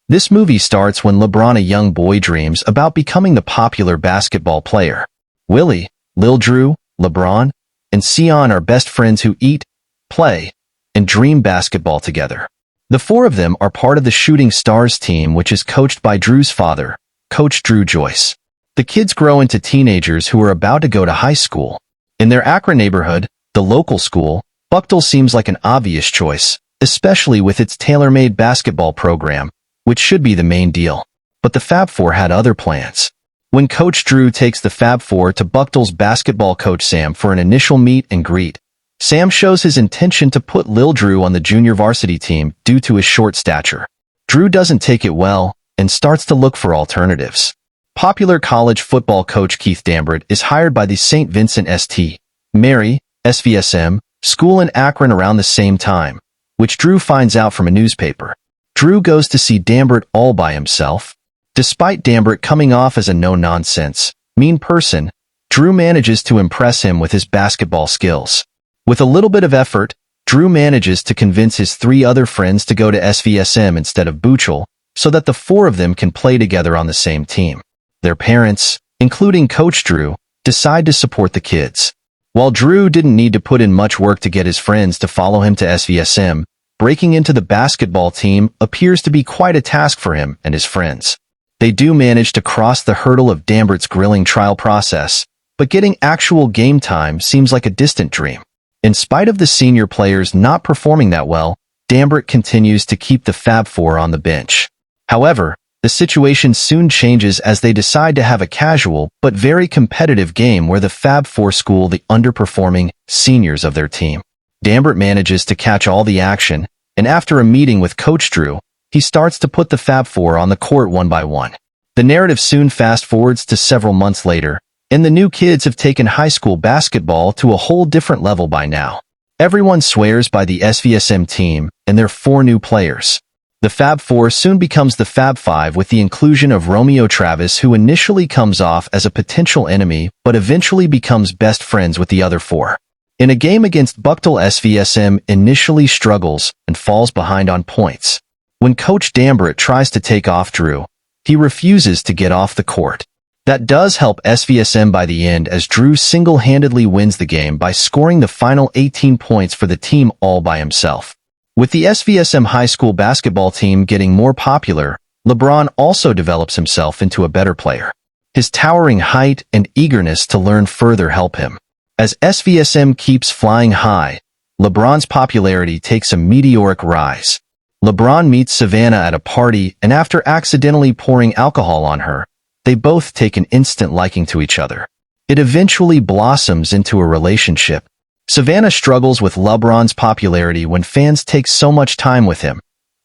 This movie starts when LeBron, a young boy, dreams about becoming the popular basketball player. Willie, Lil Drew, LeBron, and Sion are best friends who eat, play, and dream basketball together. The four of them are part of the Shooting Stars team, which is coached by Drew's father, Coach Drew Joyce. The kids grow into teenagers who are about to go to high school. In their Akron neighborhood, the local school, Bucktle seems like an obvious choice, especially with its tailor-made basketball program, which should be the main deal. But the Fab Four had other plans. When Coach Drew takes the Fab Four to Buckle's basketball coach Sam for an initial meet and greet, Sam shows his intention to put Lil Drew on the junior varsity team due to his short stature. Drew doesn't take it well and starts to look for alternatives. Popular college football coach Keith Dambert is hired by the St. Vincent St. Mary, SVSM, school in Akron around the same time, which Drew finds out from a newspaper. Drew goes to see Dambert all by himself. Despite Dambert coming off as a no-nonsense, mean person, Drew manages to impress him with his basketball skills. With a little bit of effort, Drew manages to convince his three other friends to go to SVSM instead of Buchel, so that the four of them can play together on the same team. Their parents, including Coach Drew, decide to support the kids. While Drew didn't need to put in much work to get his friends to follow him to SVSM, breaking into the basketball team appears to be quite a task for him and his friends. They do manage to cross the hurdle of Dambert's grilling trial process, but getting actual game time seems like a distant dream. In spite of the senior players not performing that well, Dambert continues to keep the Fab Four on the bench. However, the situation soon changes as they decide to have a casual but very competitive game where the Fab Four school the underperforming seniors of their team. Dambert manages to catch all the action, and after a meeting with Coach Drew, he starts to put the Fab Four on the court one by one. The narrative soon fast-forwards to several months later, and the new kids have taken high school basketball to a whole different level by now. Everyone swears by the SVSM team and their four new players. The Fab Four soon becomes the Fab Five with the inclusion of Romeo Travis, who initially comes off as a potential enemy but eventually becomes best friends with the other four. In a game against Buckle, SVSM initially struggles and falls behind on points. When Coach Dambert tries to take off Drew, he refuses to get off the court. That does help SVSM by the end, as Drew single-handedly wins the game by scoring the final 18 points for the team all by himself. With the SVSM high school basketball team getting more popular, LeBron also develops himself into a better player. His towering height and eagerness to learn further help him. As SVSM keeps flying high, LeBron's popularity takes a meteoric rise. LeBron meets Savannah at a party, and after accidentally pouring alcohol on her, they both take an instant liking to each other. It eventually blossoms into a relationship. Savannah struggles with LeBron's popularity when fans take so much time with him.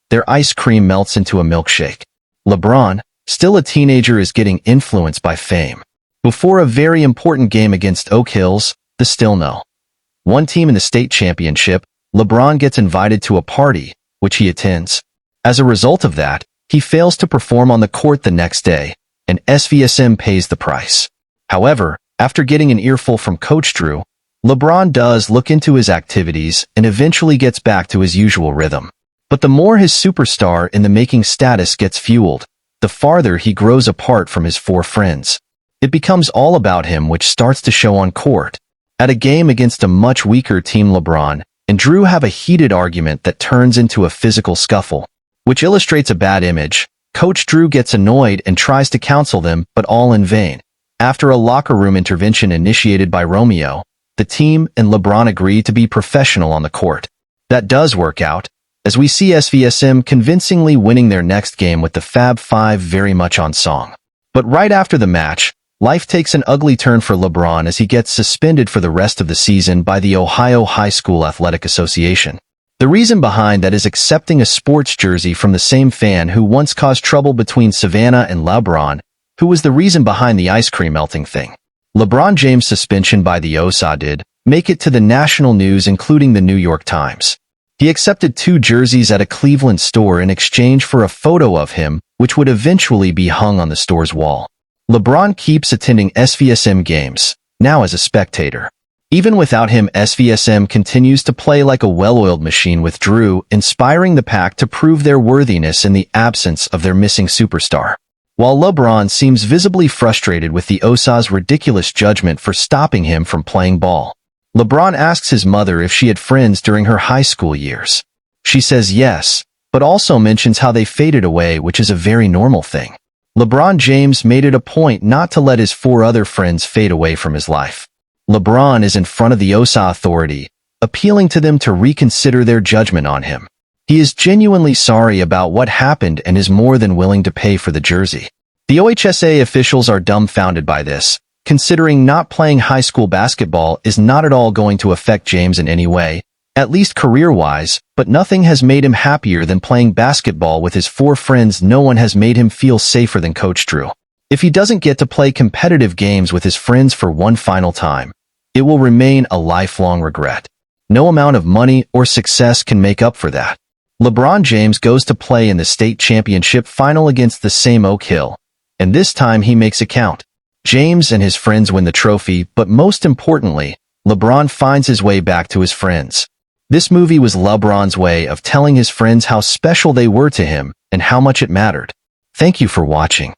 Their ice cream melts into a milkshake. LeBron, still a teenager, is getting influenced by fame. Before a very important game against Oak Hills, the Still No. One team in the state championship, LeBron gets invited to a party, which he attends. As a result of that, he fails to perform on the court the next day, and SVSM pays the price. However, after getting an earful from Coach Drew, LeBron does look into his activities and eventually gets back to his usual rhythm. But the more his superstar in the making status gets fueled, the farther he grows apart from his four friends. It becomes all about him, which starts to show on court. At a game against a much weaker team, LeBron and Drew have a heated argument that turns into a physical scuffle, which illustrates a bad image. Coach Drew gets annoyed and tries to counsel them, but all in vain. After a locker room intervention initiated by Romeo, the team and LeBron agree to be professional on the court. That does work out, as we see SVSM convincingly winning their next game with the Fab Five very much on song. But right after the match, life takes an ugly turn for LeBron as he gets suspended for the rest of the season by the Ohio High School Athletic Association. The reason behind that is accepting a sports jersey from the same fan who once caused trouble between Savannah and LeBron, who was the reason behind the ice cream melting thing. LeBron James' suspension by the OSA did make it to the national news, including the New York Times. He accepted 2 jerseys at a Cleveland store in exchange for a photo of him, which would eventually be hung on the store's wall. LeBron keeps attending SVSM games, now as a spectator. Even without him, SVSM continues to play like a well-oiled machine with Drew, inspiring the pack to prove their worthiness in the absence of their missing superstar. While LeBron seems visibly frustrated with the OSA's ridiculous judgment for stopping him from playing ball. LeBron asks his mother if she had friends during her high school years. She says yes, but also mentions how they faded away, which is a very normal thing. LeBron James made it a point not to let his 4 other friends fade away from his life. LeBron is in front of the OSA authority, appealing to them to reconsider their judgment on him. He is genuinely sorry about what happened and is more than willing to pay for the jersey. The OHSA officials are dumbfounded by this, considering not playing high school basketball is not at all going to affect James in any way, at least career-wise, but nothing has made him happier than playing basketball with his 4 friends. No one has made him feel safer than Coach Drew. If he doesn't get to play competitive games with his friends for one final time, it will remain a lifelong regret. No amount of money or success can make up for that. LeBron James goes to play in the state championship final against the same Oak Hill, and this time he makes it count. James and his friends win the trophy, but most importantly, LeBron finds his way back to his friends. This movie was LeBron's way of telling his friends how special they were to him and how much it mattered. Thank you for watching.